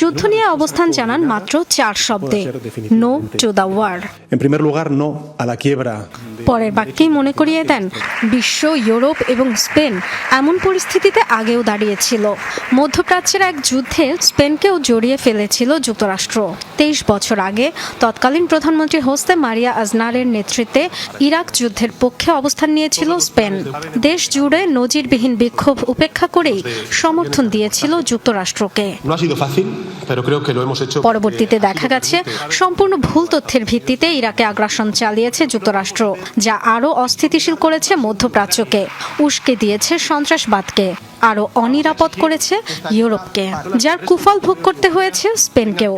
যুদ্ধ নিয়ে অবস্থান জানান মাত্র 4 শব্দে, নো টু দ্য ওয়ার। পরের বাক্যেই মনে করিয়ে দেন, বিশ্ব, ইউরোপ এবং স্পেন এমন পরিস্থিতিতে আগেও দাঁড়িয়েছিল। মধ্যপ্রাচ্যের এক যুদ্ধে স্পেনকেও জড়িয়ে ফেলেছিল যুক্তরাষ্ট্র। 23 বছর আগে তৎকালীন প্রধানমন্ত্রী হোসে মারিয়া আজনারের নেতৃত্বে ইরাক যুদ্ধের পক্ষে অবস্থান নিয়েছিল স্পেন। দেশ জুড়ে নজিরবিহীন বিক্ষোভ উপেক্ষা করেই সমর্থন দিয়েছিল যুক্তরাষ্ট্রকে। পরবর্তীতে দেখা গেছে সম্পূর্ণ ভুল তথ্যের ভিত্তিতে ইরাকে আগ্রাসন চালিয়েছে যুক্তরাষ্ট্র, যা আরও অস্থিতিশীল করেছে মধ্যপ্রাচ্যকে, উস্কে দিয়েছে সন্ত্রাসবাদকে, আরও অনিরাপদ করেছে ইউরোপকে, যার কুফল ভোগ করতে হয়েছে স্পেনকেও।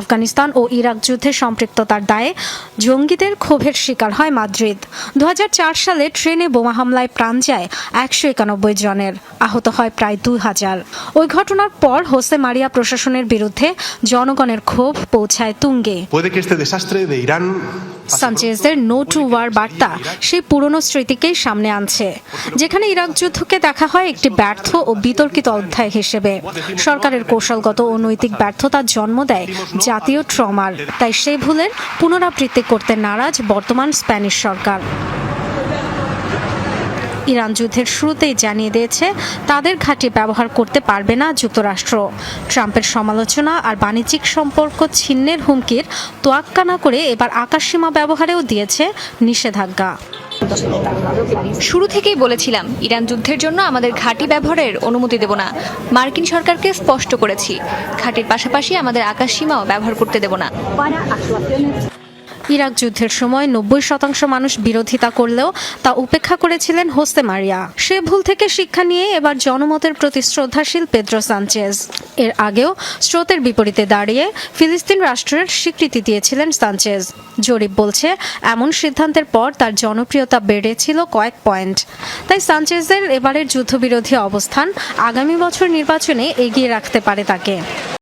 আফগানিস্তান ও ইরাক যুদ্ধে সম্পৃক্ততার দায়ে জঙ্গিদের ক্ষোভের শিকার হয় মাদ্রিদ। 2004 সালে ট্রেনে বোমা হামলায় প্রাণ যায় 191 জনের, আহত হয় প্রায় 2000। ওই ঘটনার পর হোসে মারিয়া প্রশাসনের বিরুদ্ধে জনগণের ক্ষোভ পৌঁছায় তুঙ্গে। সানচেজের নো টু ওয়ার বার্তা সেই পুরনো স্মৃতিকেই সামনে আনছে, যেখানে ইরাক যুদ্ধকে দেখা হয় একটি ব্যর্থ ও বিতর্কিত অধ্যায় হিসেবে। সরকারের কৌশলগত ও নৈতিক ব্যর্থতার জন্ম দেয় জাতীয় ট্রমার, তাই সেই ভুলের পুনরাবৃত্তি করতে নারাজ বর্তমান স্প্যানিশ সরকার। ইরান যুদ্ধের শুরুতেই জানিয়ে দিয়েছে তাদের ঘাঁটি ব্যবহার করতে পারবে না যুক্তরাষ্ট্র। ট্রাম্পের সমালোচনা আর বাণিজ্যিক সম্পর্ক ছিন্নের হুমকির তোয়াক্কা না করে এবার আকাশসীমা ব্যবহারেও দিয়েছে নিষেধাজ্ঞা। শুরু থেকেই বলেছিলাম, ইরান যুদ্ধের জন্য আমাদের ঘাঁটি ব্যবহারের অনুমতি দেব না। মার্কিন সরকারকে স্পষ্ট করেছি, ঘাঁটির পাশাপাশি আমাদের আকাশসীমাও ব্যবহার করতে দেব না। ইরাক যুদ্ধের সময় 90% মানুষ বিরোধিতা করলেও তা উপেক্ষা করেছিলেন হোসে মারিয়া। সে ভুল থেকে শিক্ষা নিয়ে এবার জনমতের প্রতি শ্রদ্ধাশীল পেদ্রো সানচেজ। এর আগেও স্রোতের বিপরীতে দাঁড়িয়ে ফিলিস্তিন রাষ্ট্রের স্বীকৃতি দিয়েছিলেন সানচেজ। জরিপ বলছে এমন সিদ্ধান্তের পর তার জনপ্রিয়তা বেড়েছিল কয়েক পয়েন্ট। তাই সানচেজের এবারের যুদ্ধবিরোধী অবস্থান আগামী বছর নির্বাচনে এগিয়ে রাখতে পারে তাকে।